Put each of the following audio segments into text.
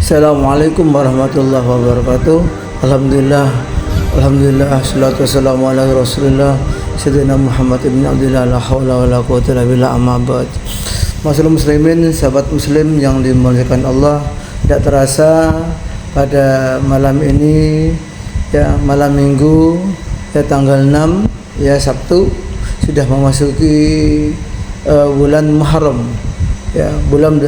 Assalamualaikum warahmatullahi wabarakatuh. Alhamdulillah, alhamdulillah, salatu wassalamu ala Rasulillah Sayyidina Muhammad ibn Abdillah, la haula wala quwwata illa billah, amma ba'd. Masyaallah muslimin, sahabat muslim yang dimuliakan Allah, tidak terasa pada malam ini ya, malam Minggu ya, tanggal 6 ya, Sabtu, sudah memasuki bulan Muharram ya, bulan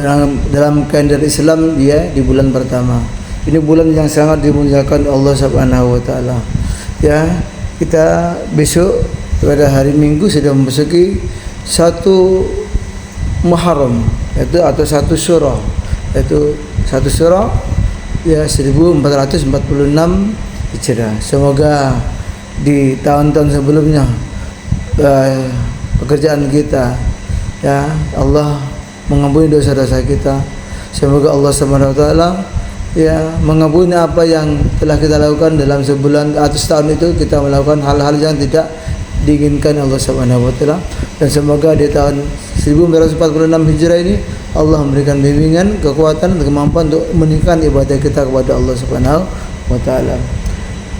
dalam kalender Islam dia di bulan pertama. Ini bulan yang sangat dimuliakan Allah Subhanahu wa taala. Ya, kita besok pada hari Minggu sudah memasuki satu Muharram, yaitu atau satu Syura, yaitu satu Syura ya, 1446 Hijrah. Semoga di tahun-tahun sebelumnya pekerjaan kita ya, Allah mengampuni dosa-dosa kita. Semoga Allah Subhanahu wa taala ya mengampuni apa yang telah kita lakukan dalam sebulan atau setahun itu, kita melakukan hal-hal yang tidak diinginkan Allah Subhanahu wa taala. Dan semoga di tahun 1446 Hijrah ini Allah memberikan bimbingan, kekuatan, dan kemampuan untuk meningkatkan ibadah kita kepada Allah Subhanahu wa taala.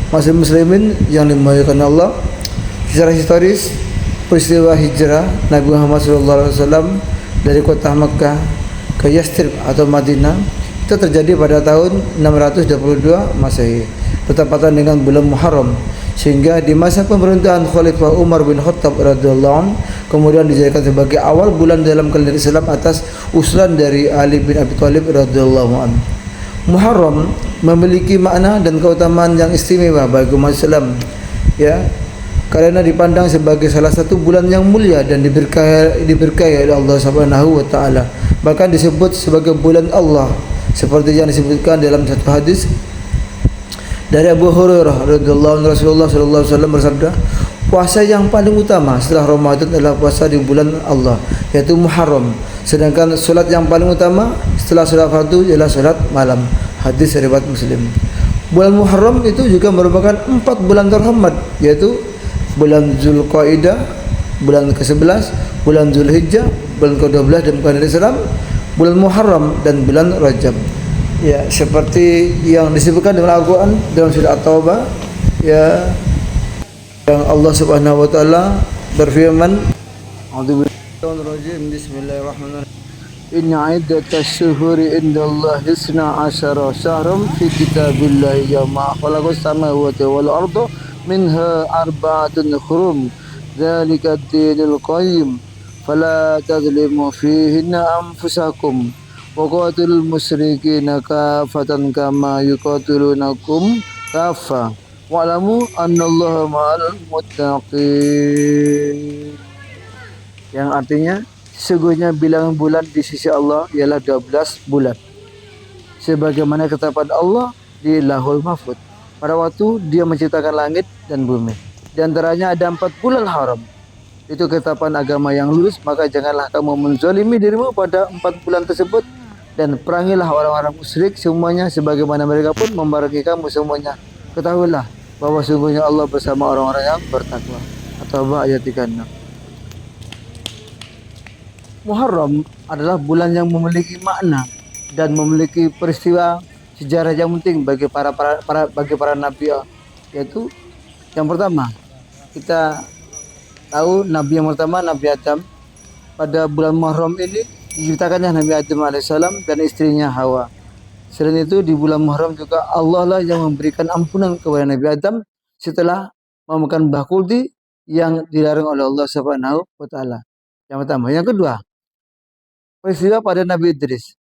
Masih muslimin yang dimuliakan Allah, secara historis peristiwa hijrah Nabi Muhammad SAW dari kota Makkah ke Yastrib atau Madinah itu terjadi pada tahun 622 Masehi, bertepatan dengan bulan Muharram, sehingga di masa pemerintahan Khalifah Umar bin Khattab radhiyallahu anhu kemudian dijadikan sebagai awal bulan dalam kalender Islam atas usulan dari Ali bin Abi Thalib radhiyallahu anhu. Muharram memiliki makna dan keutamaan yang istimewa bagi umat Islam ya, karena dipandang sebagai salah satu bulan yang mulia dan diberkahi oleh Allah Subhanahu wa taala. Bahkan disebut sebagai bulan Allah, seperti yang disebutkan dalam satu hadis dari Abu Hurairah radhiyallahu anhu, Rasulullah sallallahu alaihi wasallam bersabda, puasa yang paling utama setelah Ramadan adalah puasa di bulan Allah, yaitu Muharram. Sedangkan salat yang paling utama setelah salat fardu ialah salat malam. Hadis riwayat Muslim. Bulan Muharram itu juga merupakan 4 bulan terhormat, yaitu bulan Zulqaidah, bulan ke-11, bulan Zulhijjah, bulan ke-12 dan kalender Islam, bulan Muharram, dan bulan Rajab. Ya, seperti yang disebutkan dalam Al-Qur'an dalam surah At-Taubah ya, yang Allah Subhanahu wa taala berfirman, A'udzubillahi bismillahirrahmanirrahim. Inna iddatash syuhuri indallahi 12 syahran fi kitabillahi yawma khalaqas samawati wal arda minha arba'atun hurum dzalika ad-dinul qayyim fala tadhlimu fihinna anfusakum wa qatilul musyrikina kafatan kama yuqatilunakum kafa wa'lamu annallaha ma'al muttaqin, yang artinya sesungguhnya bilangan bulan di sisi Allah ialah 12 bulan sebagaimana ketetapan Allah di Lauhul Mahfuz pada waktu Dia menciptakan langit dan bumi. Di antaranya ada 4 bulan haram. Itu ketetapan agama yang lurus, maka janganlah kamu menzalimi dirimu pada 4 bulan tersebut, dan perangilah orang-orang musyrik semuanya sebagaimana mereka pun membarangi kamu semuanya. Ketahuilah bahwa sungguhnya Allah bersama orang-orang yang bertakwa. At-Taubah ayat 36. Muharram adalah bulan yang memiliki makna dan memiliki peristiwa sejarah yang penting bagi para nabi, yaitu yang pertama, kita tahu nabi yang pertama, Nabi Adam. Pada bulan Muharram ini diciptakannya Nabi Adam alaihissalam dan istrinya Hawa. Selain itu di bulan Muharram juga Allah lah yang memberikan ampunan kepada Nabi Adam setelah memakan buah kulti yang dilarang oleh Allah Subhanahu wa taala. Yang pertama. Yang kedua, peristiwa pada Nabi Idris.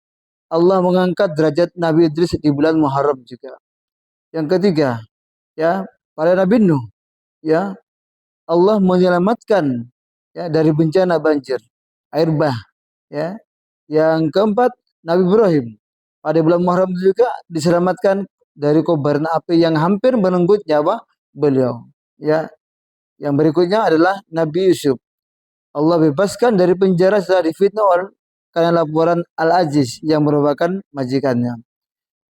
Allah mengangkat derajat Nabi Idris di bulan Muharram juga. Yang ketiga, ya, pada Nabi Nuh, ya, Allah menyelamatkan ya dari bencana banjir, air bah, ya. Yang keempat, Nabi Ibrahim pada bulan Muharram juga diselamatkan dari kobaran api yang hampir merenggut nyawa beliau. Ya, yang berikutnya adalah Nabi Yusuf. Allah bebaskan dari penjara setelah difitnah karena laporan Al-Aziz yang merupakan majikannya.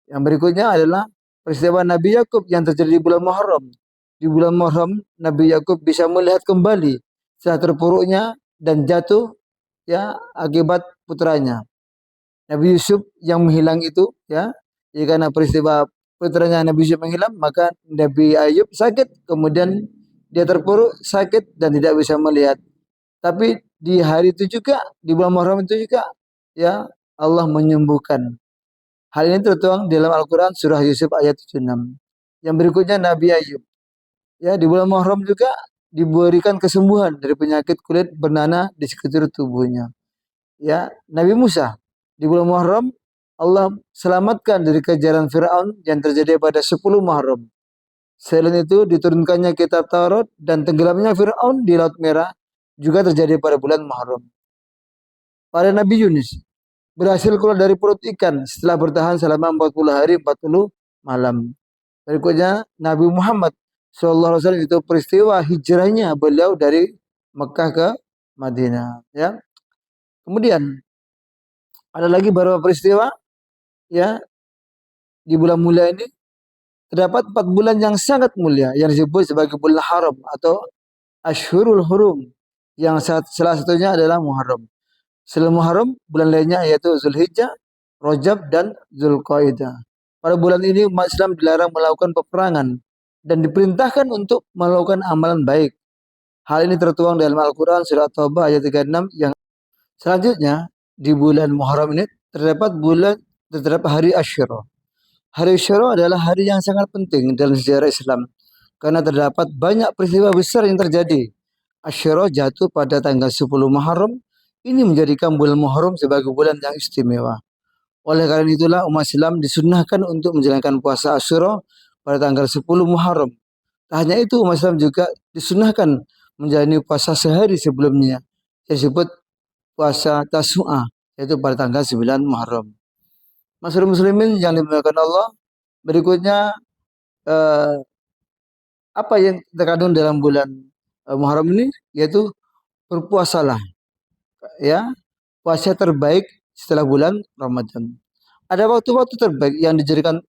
Yang berikutnya adalah peristiwa Nabi Yakub yang terjadi di bulan Muharram. Di bulan Muharram, Nabi Yakub bisa melihat kembali setelah terpuruknya dan jatuh ya akibat putranya. Nabi Yusuf yang menghilang itu ya, Ya, karena peristiwa putranya Nabi Yusuf menghilang, maka Nabi Ayub sakit, kemudian dia terpuruk sakit dan tidak bisa melihat. Tapi di hari itu juga, di bulan Muharram itu juga, ya Allah menyembuhkan. Hal ini tertuang di dalam Al-Quran surah Yusuf ayat 76. Yang berikutnya Nabi Ayub. Ya, di bulan Muharram juga diberikan kesembuhan dari penyakit kulit bernanah di sekitar tubuhnya. Ya, Nabi Musa di bulan Muharram Allah selamatkan dari kejaran Firaun yang terjadi pada 10 Muharram. Selain itu diturunkannya kitab Taurat dan tenggelamnya Firaun di Laut Merah juga terjadi pada bulan Muharram. Pada Nabi Yunus berhasil keluar dari perut ikan setelah bertahan selama 40 hari 40 malam. Berikutnya Nabi Muhammad SAW itu peristiwa hijrahnya beliau dari Mekah ke Madinah. Ya. Kemudian ada lagi beberapa peristiwa ya di bulan mulia ini terdapat 4 bulan yang sangat mulia yang disebut sebagai bulan haram atau Ashhurul Hurum yang salah satunya adalah Muharram. Selain Muharram, bulan lainnya yaitu Zulhijjah, Rajab, dan Zulqaidah. Pada bulan ini umat Islam dilarang melakukan peperangan dan diperintahkan untuk melakukan amalan baik. Hal ini tertuang dalam Al-Quran surah Taubah ayat 36 yang selanjutnya di bulan Muharram ini terdapat hari Asyura. Hari Asyura adalah hari yang sangat penting dalam sejarah Islam karena terdapat banyak peristiwa besar yang terjadi. Asyura jatuh pada tanggal 10 Muharram. Ini menjadikan bulan Muharram sebagai bulan yang istimewa. Oleh karena itulah umat Islam disunnahkan untuk menjalankan puasa Asyura pada tanggal 10 Muharram. Tak hanya itu, umat Islam juga disunnahkan menjalani puasa sehari sebelumnya, yang disebut puasa Tasu'ah, yaitu pada tanggal 9 Muharram. Masyarakat muslimin yang dimuliakan Allah, berikutnya apa yang terkandung dalam bulan Muharram ini, yaitu berpuasalah. Ya, puasa terbaik setelah bulan Ramadan. Ada waktu-waktu terbaik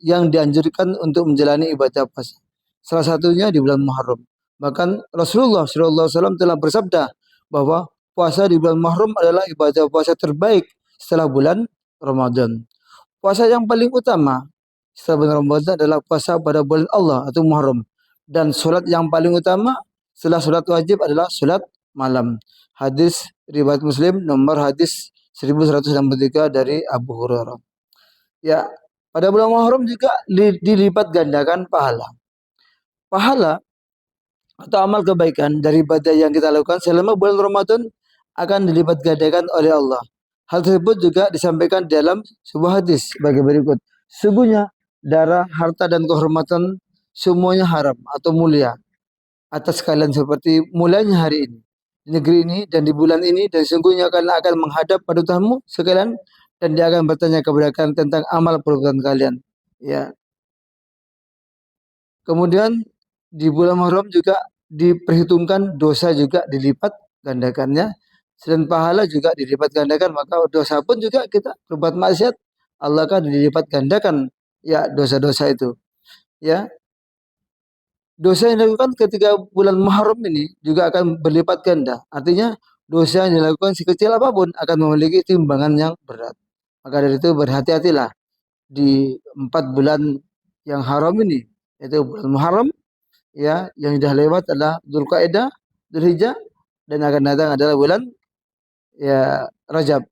yang dianjurkan untuk menjalani ibadah puasa. Salah satunya di bulan Muharram. Bahkan Rasulullah SAW telah bersabda bahwa puasa di bulan Muharram adalah ibadah puasa terbaik setelah bulan Ramadan. Puasa yang paling utama setelah bulan Ramadan adalah puasa pada bulan Allah atau Muharram. Dan sholat yang paling utama setelah sholat wajib adalah sholat malam. Hadis riwayat Muslim nomor hadis 1163 dari Abu Hurairah. Ya, pada bulan Muharram juga dilipat gandakan pahala. Pahala atau amal kebaikan dari ibadah yang kita lakukan selama bulan Ramadan akan dilipat gandakan oleh Allah. Hal tersebut juga disampaikan dalam sebuah hadis sebagai berikut. Sesungguhnya darah, harta, dan kehormatan semuanya haram atau mulia atas kalian seperti mulanya hari ini, di negeri ini dan di bulan ini, dan sesungguhnya kalian akan menghadap pada Tuhanmu sekalian dan dia akan bertanya kepada kalian tentang amal perbuatan kalian. Ya. Kemudian di bulan Muharram juga diperhitungkan dosa juga dilipat gandakannya, selain pahala juga dilipat gandakan, maka dosa pun juga kita berbuat maksiat Allah akan dilipat gandakan ya dosa-dosa itu. Ya. Dosa yang dilakukan ketika bulan Muharram ini juga akan berlipat ganda. Artinya dosa yang dilakukan sekecil apapun akan memiliki timbangan yang berat. Maka dari itu berhati-hatilah di 4 bulan yang haram ini, yaitu bulan Muharram, ya, yang sudah lewat adalah Dzulqa'dah, Dzulhijjah, dan akan datang adalah bulan ya Rajab.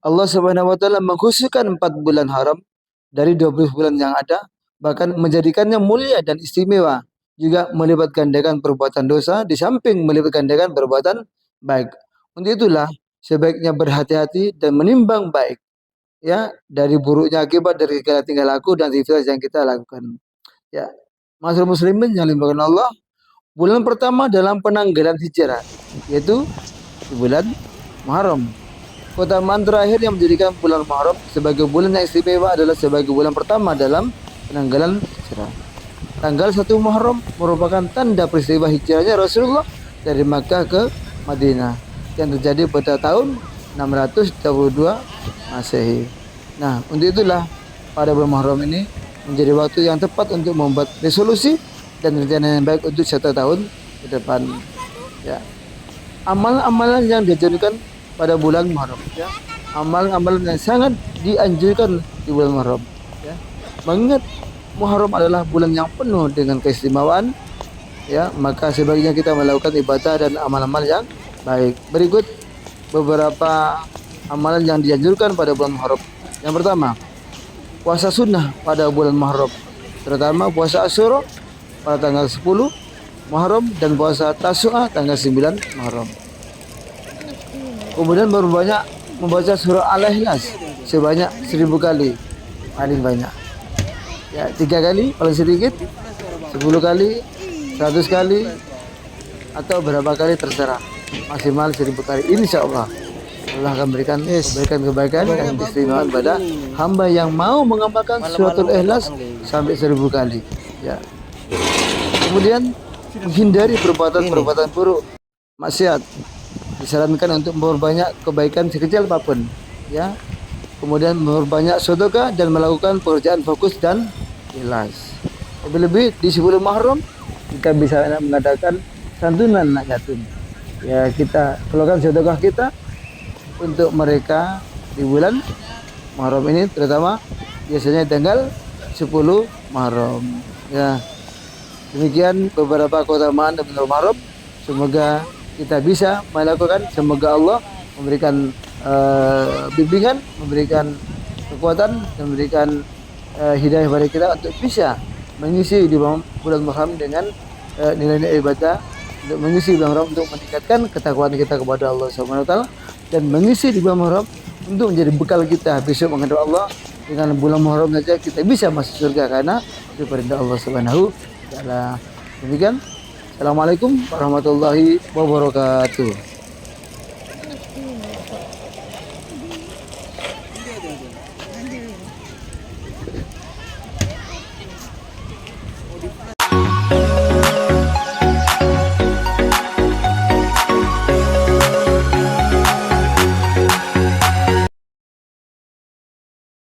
Allah Subhanahu wa taala mengkhususkan 4 bulan haram dari 12 bulan yang ada, bahkan menjadikannya mulia dan istimewa, juga melipat gandakan perbuatan dosa di samping melipat gandakan perbuatan baik. Untuk itulah sebaiknya berhati-hati dan menimbang baik ya dari buruknya akibat dari segala tingkah laku dan aktivitas yang kita lakukan. Ya, masyarakat muslimin yang dimuliakan Allah, bulan pertama dalam penanggalan hijrah yaitu di bulan Muharram. Keutamaan terakhir yang menjadikan bulan Muharram sebagai bulan yang istimewa adalah sebagai bulan pertama dalam penanggalan hijrah. Tanggal 1 Muharram merupakan tanda peristiwa hijrahnya Rasulullah dari Makkah ke Madinah yang terjadi pada tahun 632 Masehi. Nah, untuk itulah pada bulan Muharram ini menjadi waktu yang tepat untuk membuat resolusi dan rencana yang baik untuk 1 tahun ke depan. Ya. Amalan-amalan yang dianjurkan pada bulan Muharram, ya. Amalan-amalan yang sangat dianjurkan di bulan Muharram. ya. Mengingat Muharram adalah bulan yang penuh dengan keistimewaan, ya, maka sebaiknya kita melakukan ibadah dan amal-amal yang baik. Berikut beberapa amalan yang dianjurkan pada bulan Muharram. Yang pertama, puasa sunnah pada bulan Muharram, terutama puasa Asyura pada tanggal 10 Muharram dan puasa Tasu'a tanggal 9 Muharram. Kemudian berbanyak membaca surah Al-Ikhlas sebanyak 1000 kali, paling banyak. Ya, 3 kali paling sedikit, 10 kali, 100 kali, atau berapa kali terserah. Maksimal 1000 kali. Insya Allah Allah akan memberikan kebaikan dan keistimewaan pada hamba yang mau mengamalkan suratul Ikhlas sampai 1000 kali. Ya. Kemudian menghindari perbuatan-perbuatan buruk, maksiat. Disarankan untuk memperbanyak kebaikan sekecil apapun, ya. Kemudian memperbanyak sedekah dan melakukan pekerjaan fokus dan ikhlas. Lebih-lebih di 10 Muharram kita bisa mengadakan santunan anak yatim. Ya, kita keluarkan sedekah kita untuk mereka di bulan Muharram ini, terutama biasanya tanggal 10 Muharram. Ya. Demikian beberapa keutamaan dan bulan Muharram. Semoga kita bisa melakukan, semoga Allah memberikan bimbingan, memberikan kekuatan, memberikan hidayah kepada kita untuk bisa mengisi di bulan Muharram dengan nilai-nilai ibadah, untuk mengisi bulan Muharram untuk meningkatkan ketakwaan kita kepada Allah Subhanahu wa taala, dan mengisi di bulan Muharram untuk menjadi bekal kita besok menghadap Allah. Dengan bulan Muharram saja kita bisa masuk surga karena itu perintah Allah Subhanahu wa taala. Demikian. Assalamualaikum warahmatullahi wabarakatuh.